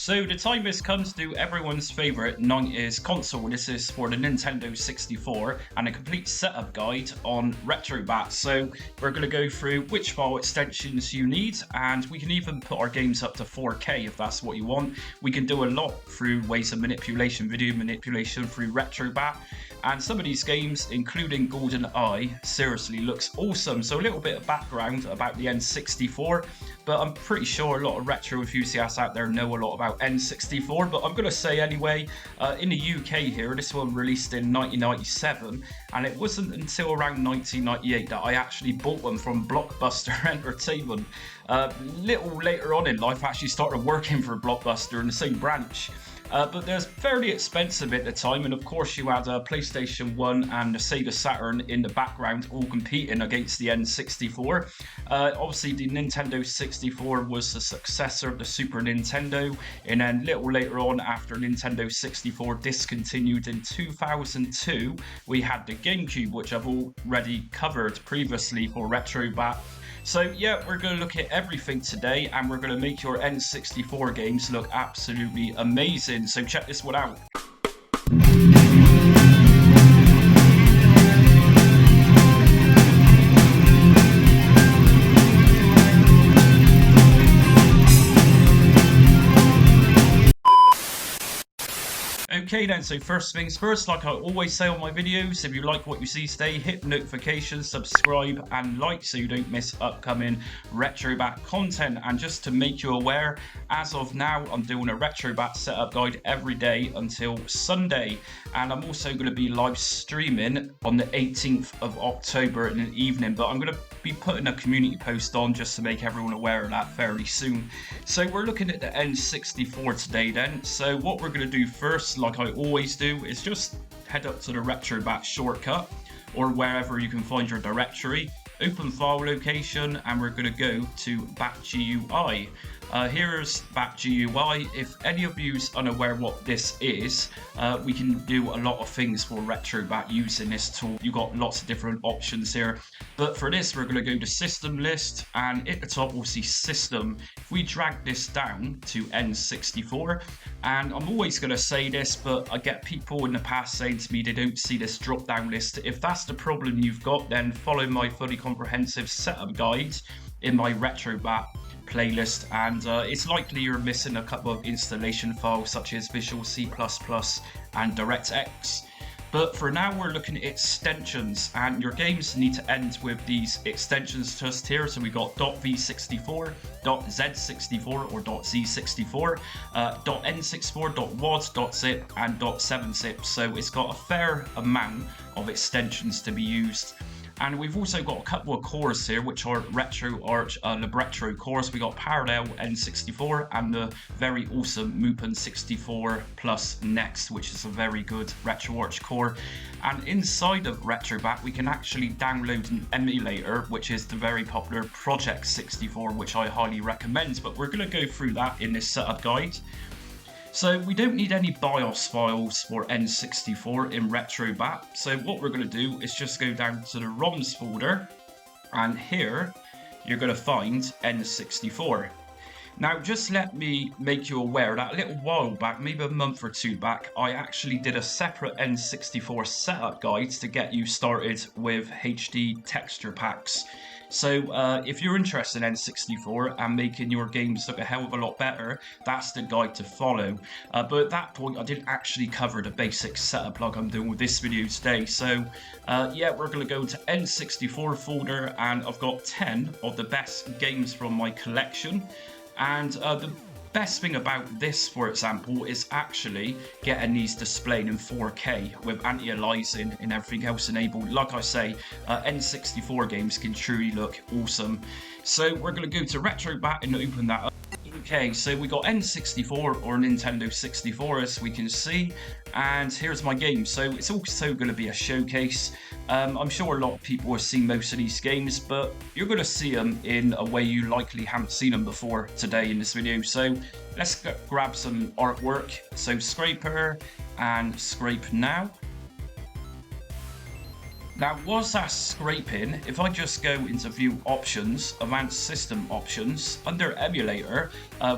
So the time has come to do everyone's favourite 90s console. This is for the Nintendo 64 and a complete setup guide on Retrobat. So we're going to go through which file extensions you need, and we can even put our games up to 4K if that's what you want. We can do a lot through ways of manipulation, video manipulation through Retrobat. And some of these games, including GoldenEye, seriously looks awesome. So a little bit of background about the N64, but I'm pretty sure a lot of retro enthusiasts out there know a lot about N64, but I'm going to say anyway, in the UK here, this one released in 1997, and it wasn't until around 1998 that I actually bought one from Blockbuster Entertainment. Little later on in life, I actually started working for Blockbuster in the same branch. But they're fairly expensive at the time, and of course you had a PlayStation 1 and a Sega Saturn in the background all competing against the N64. Obviously the Nintendo 64 was the successor of the Super Nintendo, and then little later on, after Nintendo 64 discontinued in 2002, we had the GameCube, which I've already covered previously for Retrobat. So yeah, we're going to look at everything today, and we're going to make your N64 games look absolutely amazing. So check this one out. Okay then, so first things first, like I always say on my videos, if you like what you see today, hit notifications, subscribe and like so you don't miss upcoming Retrobat content. And just to make you aware, as of now, I'm doing a Retrobat setup guide every day until Sunday. And I'm also going to be live streaming on the 18th of October in the evening, but I'm going to be putting a community post on just to make everyone aware of that fairly soon. So we're looking at the N64 today then. So what we're going to do first, like I always do, is just head up to the Retrobat shortcut or wherever you can find your directory, open file location, and we're going to go to BatGUI. Here's BatGUI. If any of you's unaware what this is, we can do a lot of things for Retrobat using this tool. You've got lots of different options here, but for this we're going to go to System List, and at the top we'll see System. If we drag this down to N64, and I'm always going to say this, but I get people in the past saying to me they don't see this drop down list. If that's the problem you've got, then follow my fully comprehensive setup guide in my Retrobat playlist, and it's likely you're missing a couple of installation files such as Visual C++ and DirectX. But for now we're looking at extensions, and your games need to end with these extensions just here. So we got .v64, .z64 or .z64, .n64, .wad, .zip and .7zip. So it's got a fair amount of extensions to be used. And we've also got a couple of cores here, which are Retroarch Libretto cores. We got Parallel N64 and the very awesome Mupen 64 Plus Next, which is a very good Retroarch core. And inside of Retrobat, we can actually download an emulator, which is the very popular Project 64, which I highly recommend. But we're going to go through that in this setup guide. So we don't need any BIOS files for N64 in Retrobat. So what we're going to do is just go down to the ROMs folder, and here you're going to find N64. Now just let me make you aware that a little while back, maybe a month or two back, I actually did a separate N64 setup guide to get you started with HD texture packs. So if you're interested in N64 and making your games look a hell of a lot better, that's the guide to follow. But at that point I didn't actually cover the basic setup like I'm doing with this video today. So yeah, we're going to go to N64 folder, and I've got 10 of the best games from my collection. And the best thing about this, for example, is actually getting these displayed in 4K with anti-aliasing and everything else enabled. Like I say, N64 games can truly look awesome. So we're going to go to Retrobat and open that up. Okay, so we got N64 or Nintendo 64 as we can see, and here's my game. So it's also going to be a showcase. I'm sure a lot of people have seen most of these games, but you're going to see them in a way you likely haven't seen them before today in this video. So let's grab some artwork. So scraper and scrape now. Now, whilst that's scraping, if I just go into View Options, Advanced System Options, under Emulator,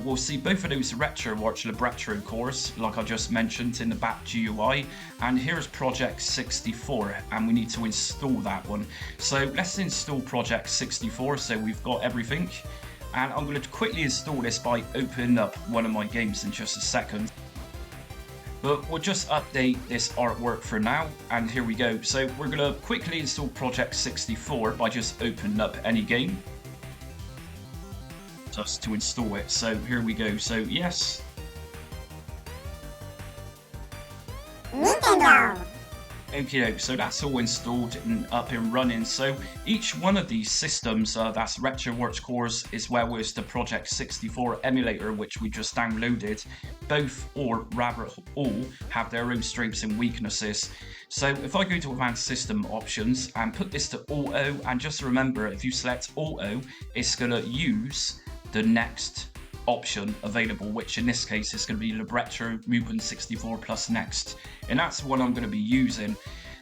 we'll see both of those Retroarch Libretto cores, like I just mentioned in the back GUI, and here's Project 64, and we need to install that one. So let's install Project 64, so we've got everything, and I'm going to quickly install this by opening up one of my games in just a second. But we'll just update this artwork for now, and here we go. So we're going to quickly install Project 64 by just opening up any game, just to install it. So here we go. So yes. Nintendo. Okay, so that's all installed and up and running. So each one of these systems, that's Retroarch cores, as well as the Project 64 emulator, which we just downloaded, both, or rather all, have their own strengths and weaknesses. So if I go to Advanced System Options and put this to Auto, and just remember, if you select Auto, it's going to use the next option available, which in this case is going to be Libretto Mupen 64 plus next, and that's what I'm going to be using.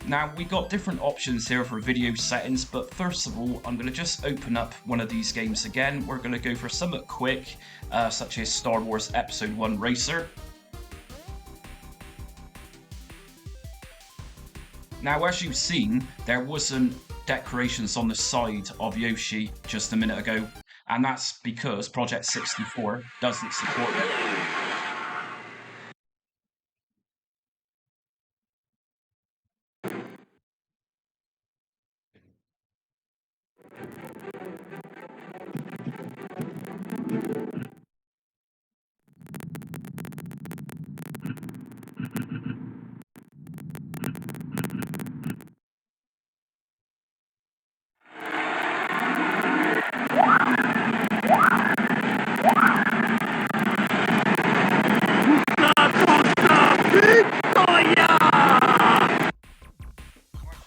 Now, we got different options here for video settings, but first of all, I'm going to just open up one of these games again. We're going to go for something quick, such as Star Wars Episode 1 Racer. Now, as you've seen, there wasn't decorations on the side of Yoshi just a minute ago, and that's because Project 64 doesn't support it.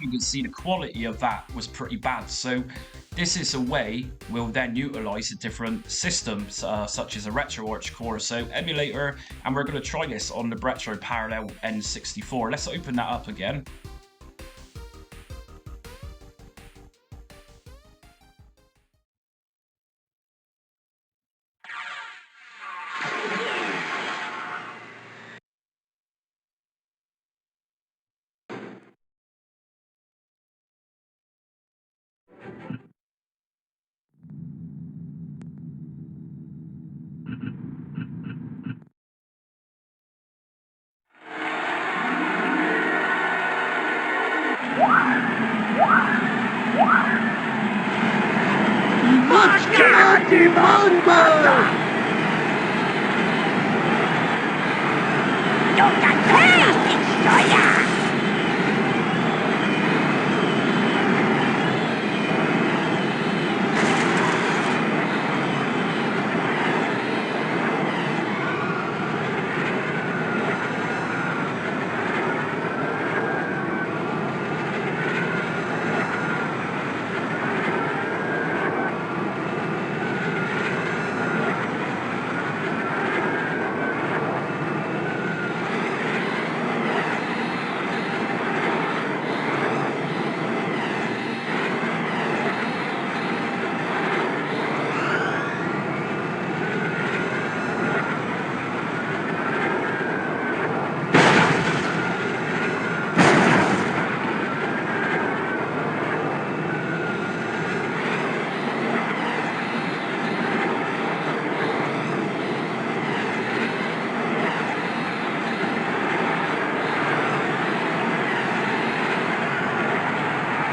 You can see the quality of that was pretty bad, so this is a way we'll then utilize the different systems, such as a Retroarch core, so emulator, and we're going to try this on the Libretto Parallel N64. Let's open that up again.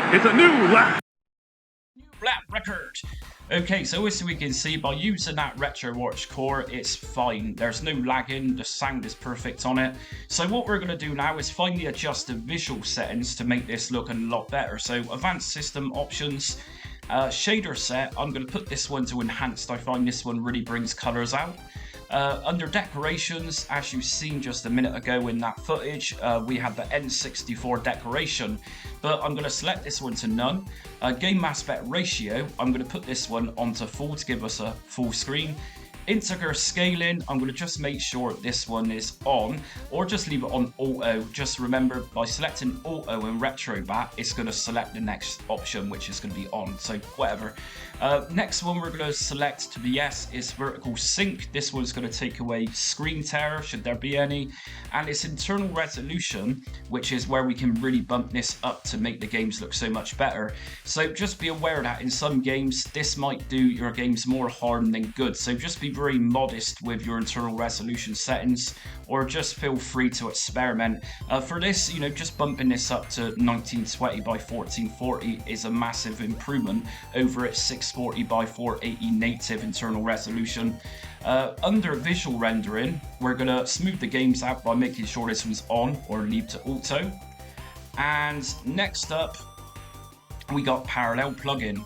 It's a new lap record. Okay, so as we can see, by using that Retroarch core, it's fine. There's no lagging, the sound is perfect on it. So what we're going to do now is finally adjust the visual settings to make this look a lot better. So Advanced System Options, Shader Set, I'm going to put this one to Enhanced. I find this one really brings colours out. Under decorations, as you've seen just a minute ago in that footage, we have the N64 decoration, but I'm going to select this one to none. Game aspect ratio, I'm going to put this one onto full to give us a full screen. Integer scaling, I'm going to just make sure this one is on, or just leave it on auto. Just remember, by selecting auto in Retrobat, it's going to select the next option, which is going to be on, so whatever. Next one we're going to select to be yes is vertical sync. This one's going to take away screen tear, should there be any, and it's internal resolution, which is where we can really bump this up to make the games look so much better. So just be aware that in some games, this might do your games more harm than good, so just be very modest with your internal resolution settings, or just feel free to experiment. For this, you know, just bumping this up to 1920 by 1440 is a massive improvement over its 640 by 480 native internal resolution. Under visual rendering, we're going to smooth the games out by making sure this one's on, or leave to auto. And next up, we got parallel plugin.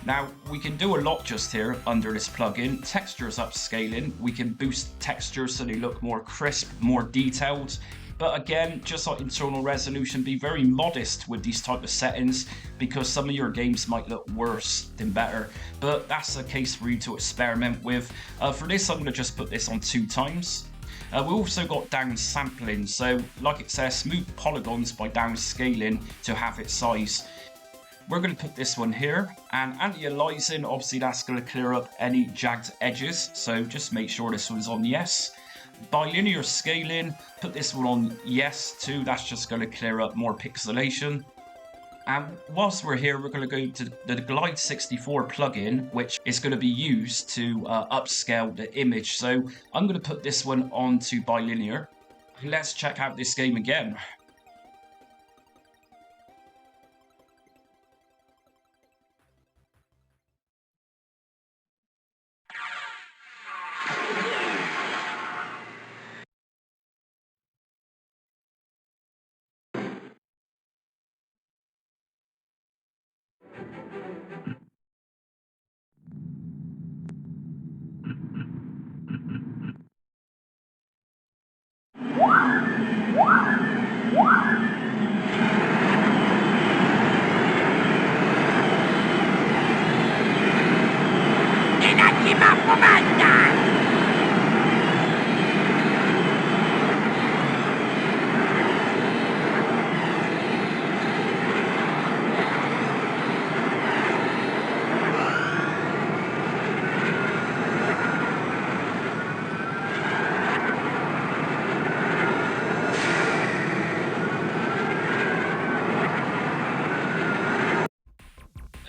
Now, we can do a lot just here under this plugin. Textures upscaling, we can boost textures so they look more crisp, more detailed. But again, just like internal resolution, be very modest with these type of settings, because some of your games might look worse than better. But that's a case for you to experiment with. For this, I'm going to just put this on 2 times. We also got downsampling, so like it says, smooth polygons by downscaling to half its size. We're going to put this one here, and anti-aliasing, obviously that's going to clear up any jagged edges, so just make sure this one's on yes. Bilinear scaling, put this one on yes too, that's just going to clear up more pixelation. And whilst we're here, we're going to go to the Glide 64 plugin, which is going to be used to upscale the image, so I'm going to put this one onto bilinear. Let's check out this game again.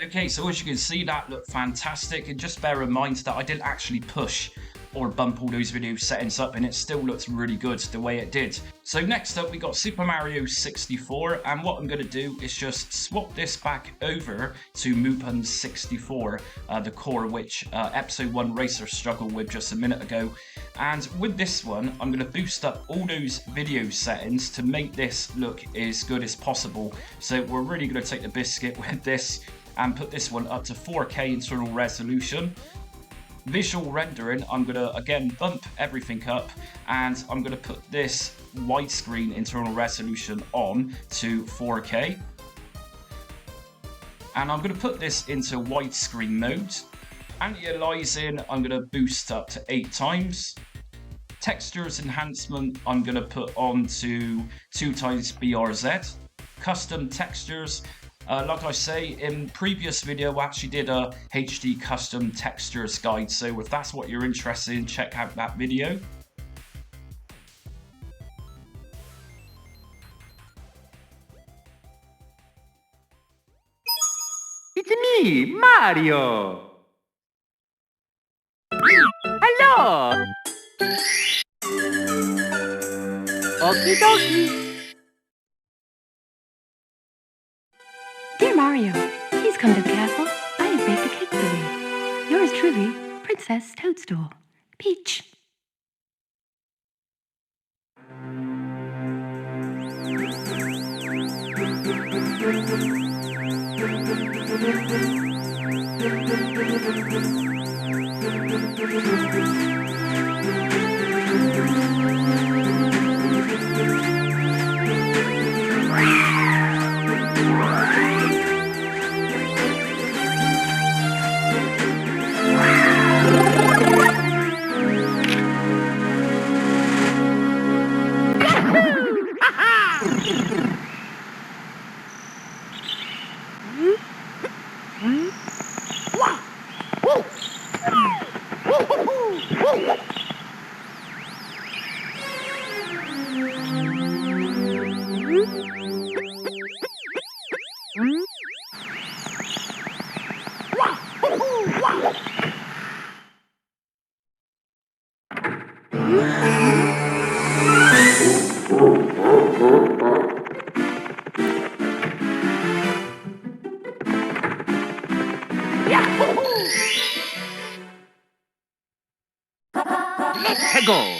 Okay, so as you can see, that looked fantastic, and just bear in mind that I didn't actually push or bump all those video settings up, and it still looks really good the way it did. So next up, we got Super Mario 64, and what I'm going to do is just swap this back over to Mupen 64, the core which Episode 1 Racer struggled with just a minute ago. And with this one, I'm going to boost up all those video settings to make this look as good as possible. So we're really going to take the biscuit with this and put this one up to 4K internal resolution. Visual rendering, I'm going to again bump everything up, and I'm going to put this widescreen internal resolution on to 4K. And I'm going to put this into widescreen mode. Anti-aliasing, I'm going to boost up to 8 times. Textures enhancement, I'm going to put on to 2 times BRZ. Custom textures, like I say, in previous video I actually did a HD custom textures guide, so if that's what you're interested in, check out that video. It's me, Mario! Hello! Okie dokie! Dear Mario, please come to the castle. I have baked a cake for you. Yours truly, Princess Toadstool. Peach. Let's go.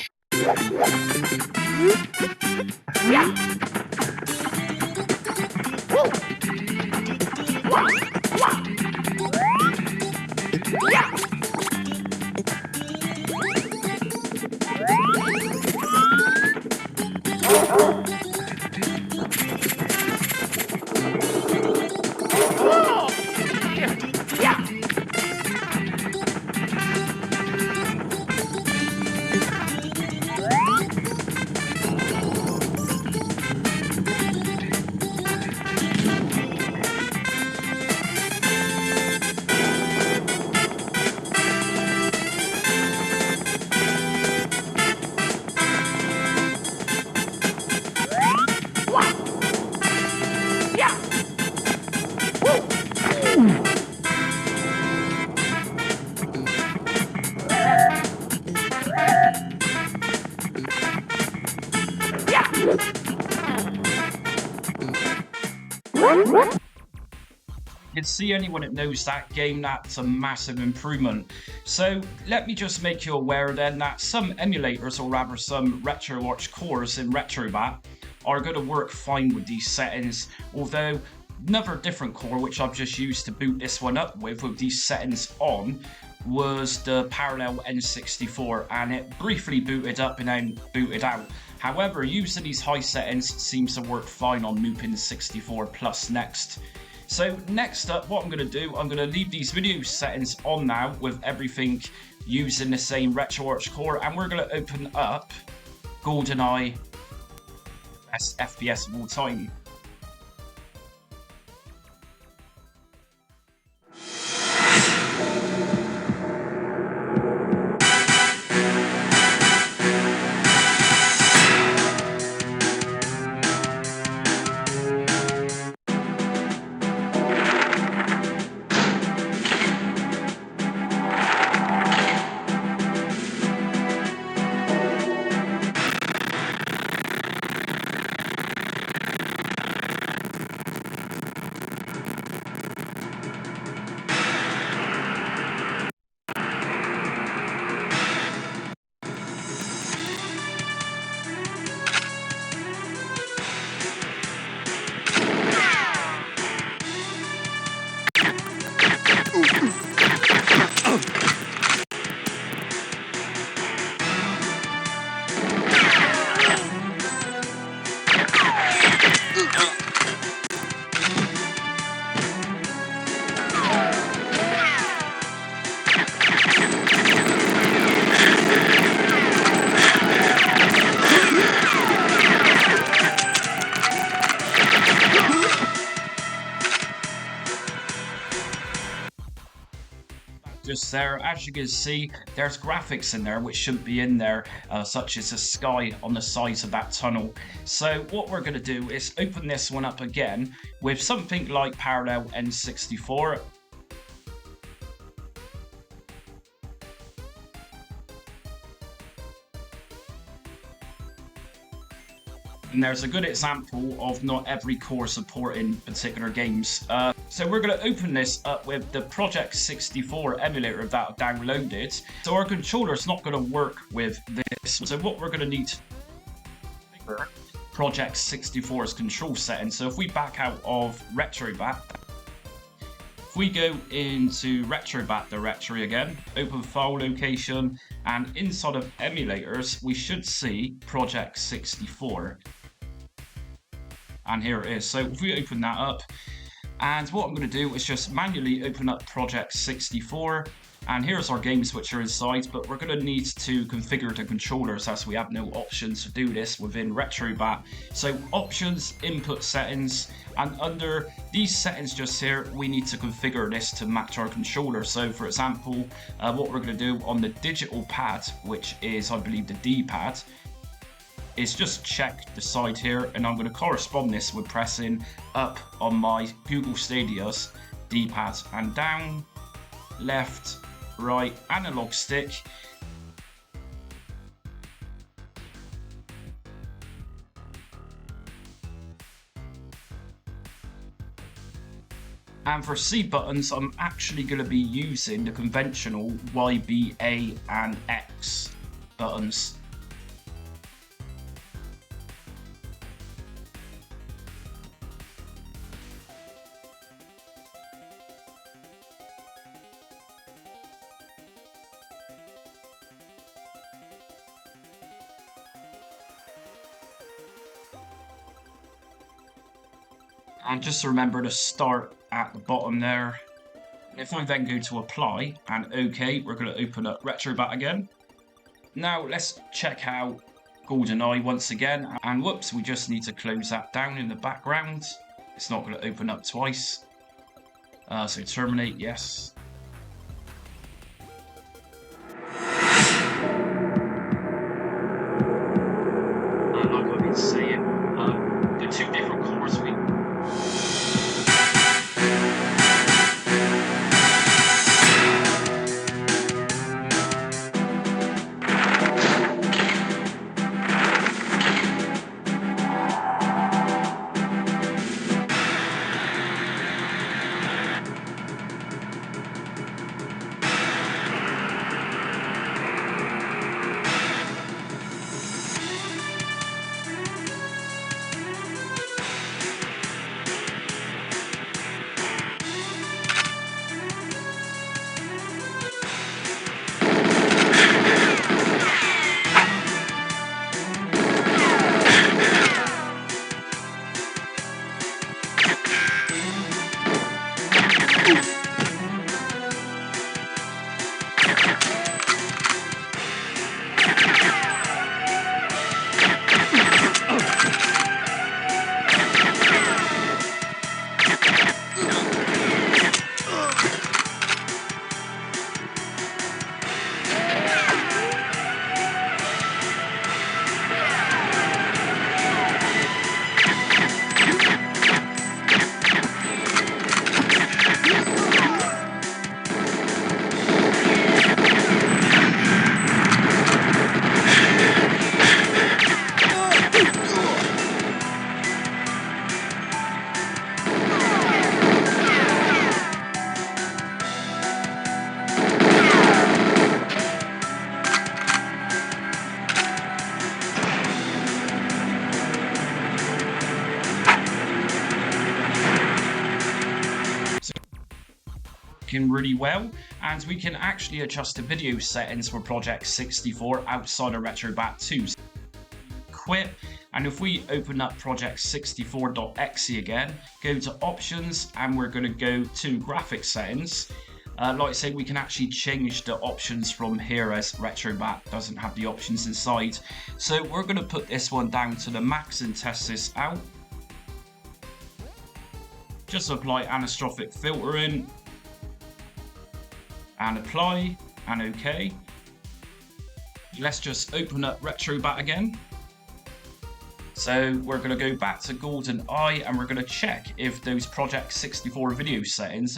You can see anyone that knows that game, that's a massive improvement. So let me just make you aware then that some emulators, or rather some Retroarch cores in Retrobat, are going to work fine with these settings, although another different core which I've just used to boot this one up with these settings on was the Parallel N64, and it briefly booted up and then booted out. However, using these high settings seems to work fine on Lupin 64 Plus next. So next up, what I'm going to do, I'm going to leave these video settings on now with everything using the same Retroarch core, and we're going to open up GoldenEye, best FPS of all time. Just there, as you can see, there's graphics in there which shouldn't be in there, such as the sky on the sides of that tunnel. So what we're going to do is open this one up again with something like Parallel N64. And there's a good example of not every core supporting particular games. So we're going to open this up with the Project 64 emulator that I've downloaded. So our controller's not going to work with this. So what we're going to need to configure Project 64's control settings. So if we back out of Retrobat, if we go into Retrobat directory again, open file location, and inside of emulators, we should see Project 64. And here it is. So if we open that up, and what I'm going to do is just manually open up Project 64, and here's our games which are inside, but we're going to need to configure the controllers as we have no options to do this within Retrobat. So options, input settings, and under these settings just here, we need to configure this to match our controller. So for example, what we're going to do on the digital pad, which is I believe the D-pad, is just check the side here, and I'm going to correspond this with pressing up on my Google Stadia's D-pad, and down, left, right, analog stick. And for C buttons, I'm actually going to be using the conventional Y, B, A, and X buttons. And just remember to start at the bottom there. If I then go to apply and OK, we're going to open up Retrobat again. Now let's check out GoldenEye once again. And whoops, we just need to close that down in the background. It's not going to open up twice. So terminate, yes. And like I've been saying, the two different cores we really well, and we can actually adjust the video settings for Project 64 outside of Retrobat 2. Quit, and if we open up Project 64.exe again, go to options, and we're going to go to graphics settings. Like I said, we can actually change the options from here as Retrobat doesn't have the options inside. So we're going to put this one down to the max and test this out. Just apply anastrophic filtering and apply and OK. Let's just open up Retrobat again. So we're going to go back to GoldenEye and we're going to check if those Project 64 video settings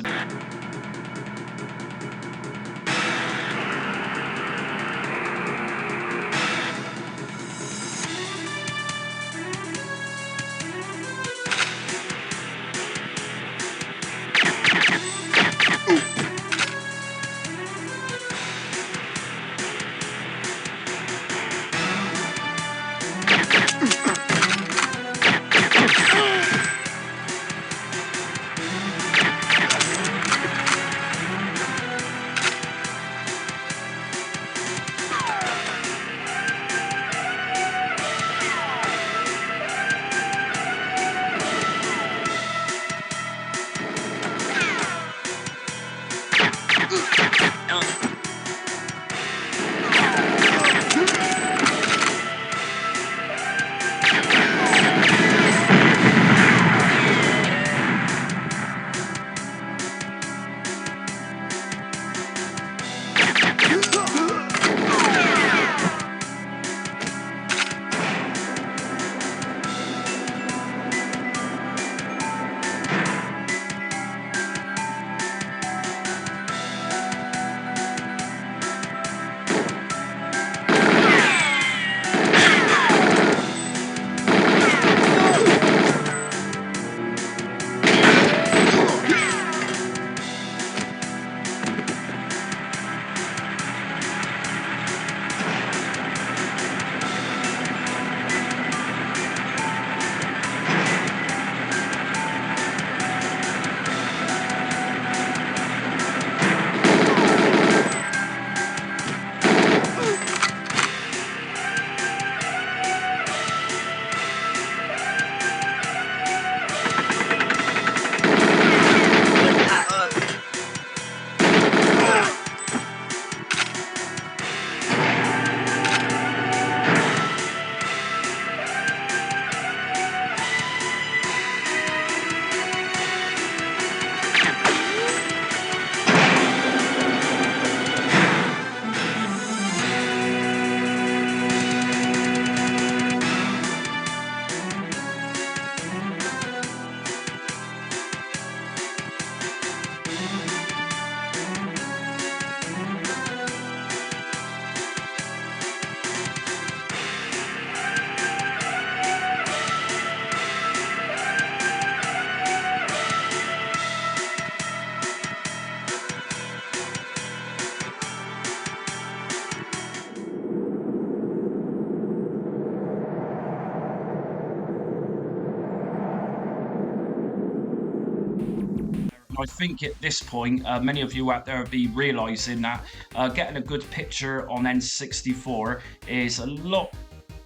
And I think at this point, many of you out there will be realizing that getting a good picture on N64 is a lot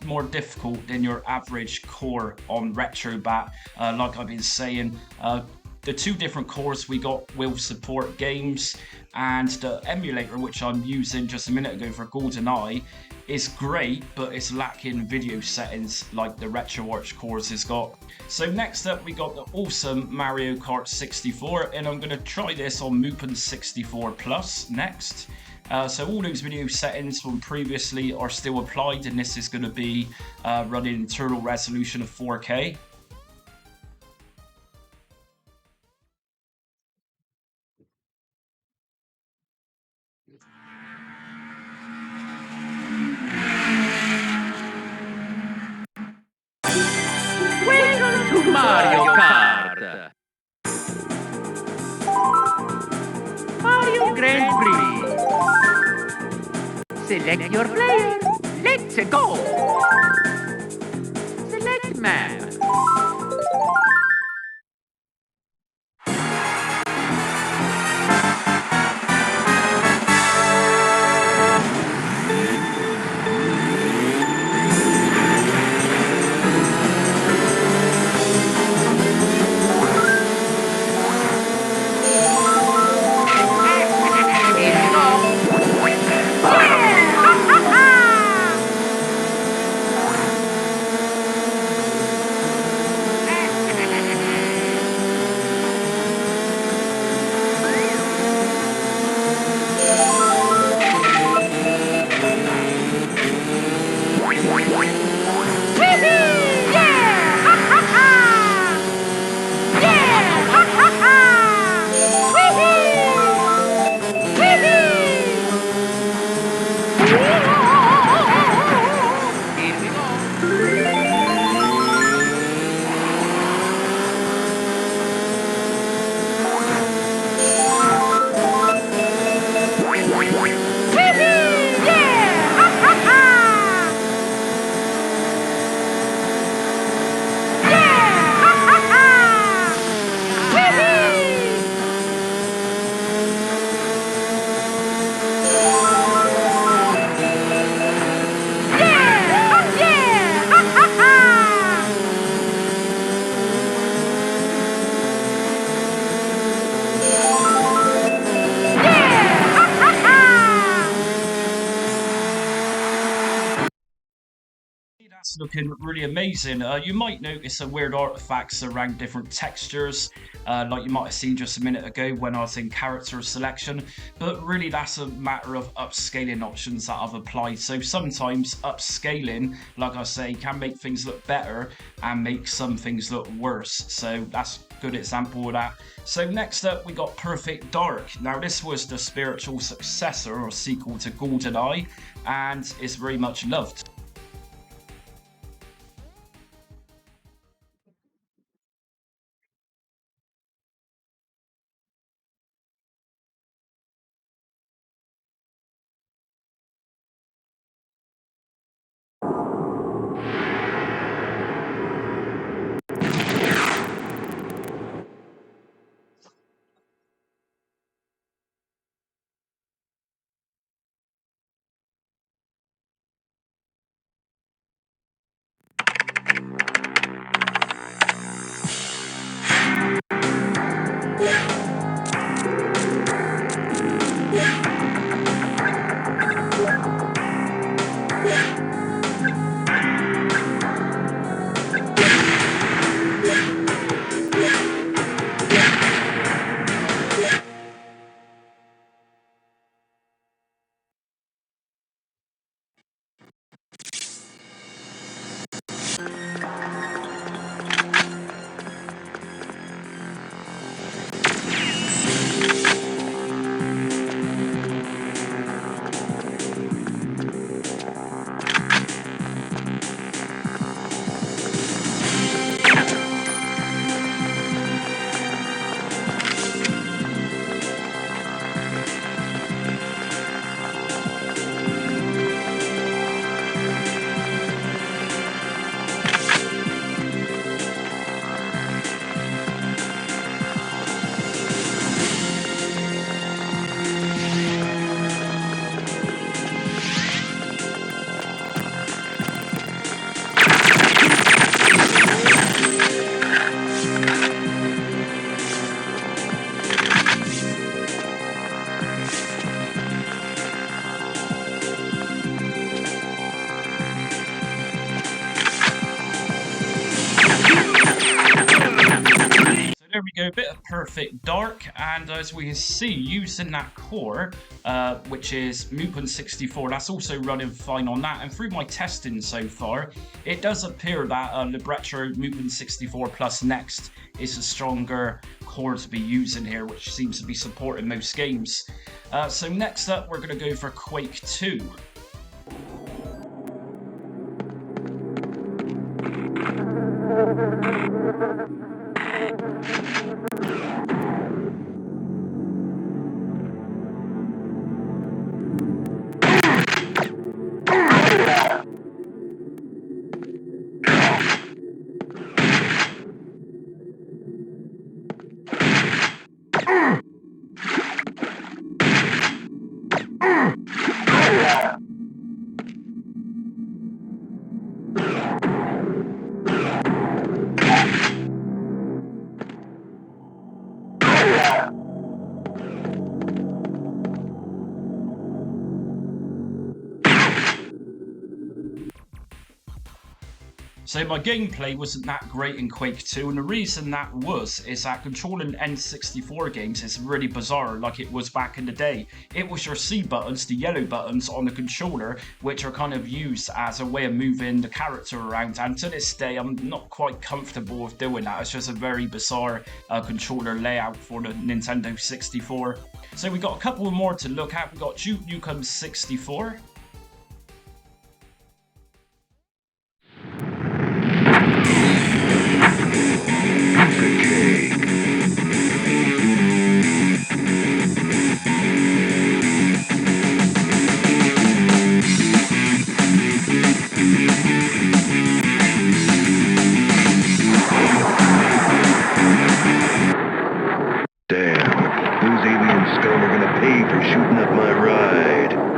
more difficult than your average core on Retrobat. Like I've been saying, the two different cores we got will support games, and the emulator, which I'm using just a minute ago for GoldenEye, is great, but it's lacking video settings like the Retroarch cores has got. So next up, we got the awesome Mario Kart 64, and I'm going to try this on Mupen 64 Plus next. So all those video settings from previously are still applied, and this is going to be running internal resolution of 4K. Welcome to Mario Kart. Mario Grand Prix. Select your player. Let's go. Select map. That's looking really amazing. You might notice some weird artifacts around different textures, like you might have seen just a minute ago when I was in character selection, but really that's a matter of upscaling options that I've applied. So sometimes upscaling, like I say, can make things look better and make some things look worse. So that's a good example of that. So next up, we got Perfect Dark. Now this was the spiritual successor or sequel to GoldenEye, and it's very much loved. go a bit of perfect dark, and as we can see, using that core, which is Mupen64, that's also running fine on that. And through my testing so far, it does appear that Libretto Mupen64 Plus Next is a stronger core to be using here, which seems to be supporting most games. So next up, we're going to go for Quake 2. So my gameplay wasn't that great in Quake 2, and the reason that is that controlling N64 games is really bizarre like it was back in the day. It was your C buttons, the yellow buttons on the controller, which are kind of used as a way of moving the character around, and to this day I'm not quite comfortable with doing that. It's just a very bizarre controller layout for the Nintendo 64. So we got a couple more to look at. We got Duke Nukem 64. For shooting up my ride.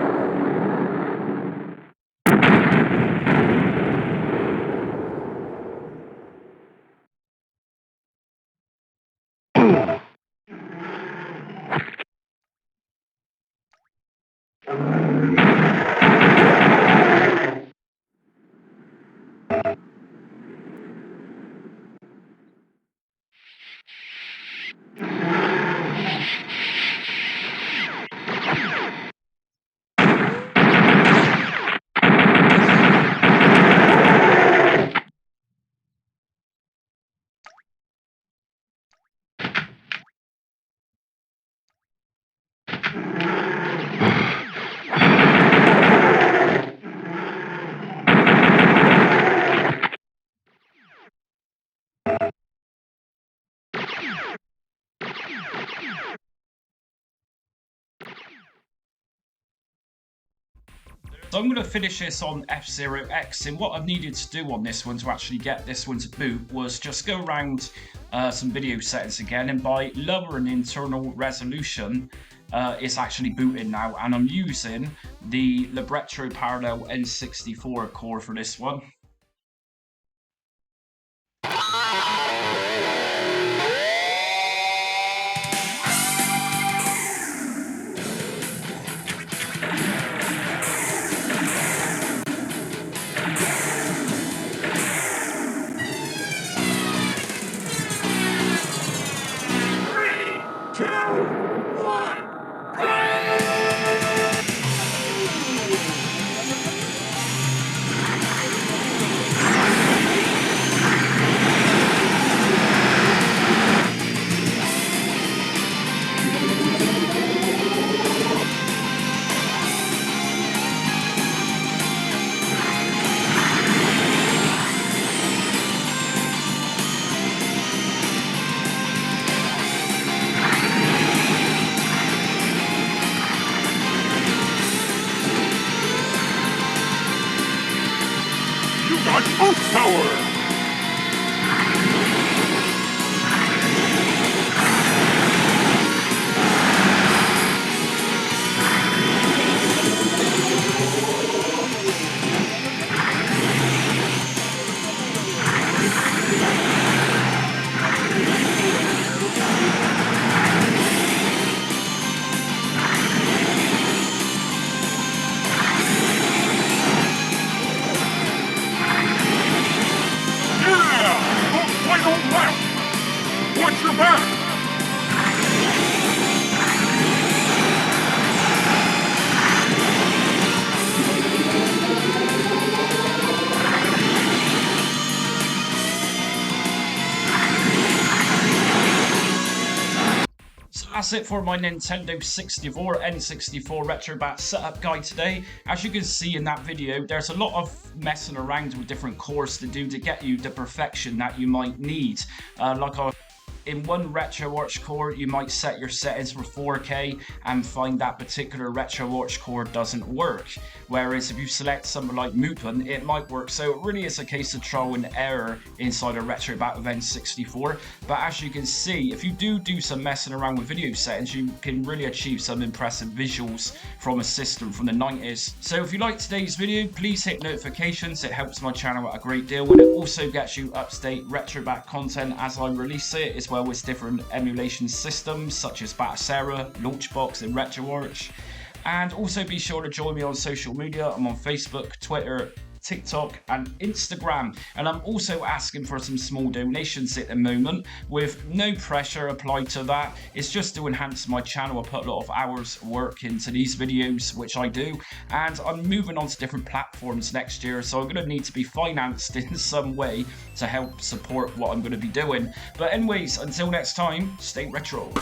So I'm going to finish this on F-Zero X, and what I've needed to do on this one to actually get this one to boot was just go around some video settings again, and by lowering internal resolution, it's actually booting now, and I'm using the Libretto Parallel N64 core for this one. Power! Watch your back! that's it for my Nintendo 64 N64 Retrobat setup guide today. As you can see in that video, there's a lot of messing around with different cores to do to get you the perfection that you might need. In one Retroarch core, you might set your settings for 4K and find that particular Retroarch core doesn't work. Whereas if you select something like Mupen, it might work. So it really is a case of trial and error inside a Retrobat with N64. But as you can see, if you do some messing around with video settings, you can really achieve some impressive visuals from a system from the 90s. So if you like today's video, please hit notifications. It helps my channel out a great deal, and it also gets you up-to-date Retrobat content as I release it, as well as different emulation systems such as Batacera, Launchbox and Retroarch. And also be sure to join me on social media. I'm on Facebook, Twitter, TikTok and Instagram, and I'm also asking for some small donations at the moment with no pressure applied to that. It's just to enhance my channel. I put a lot of hours work into these videos, which I do, and I'm moving on to different platforms next year, so I'm going to need to be financed in some way to help support what I'm going to be doing. But anyways, until next time, stay retro.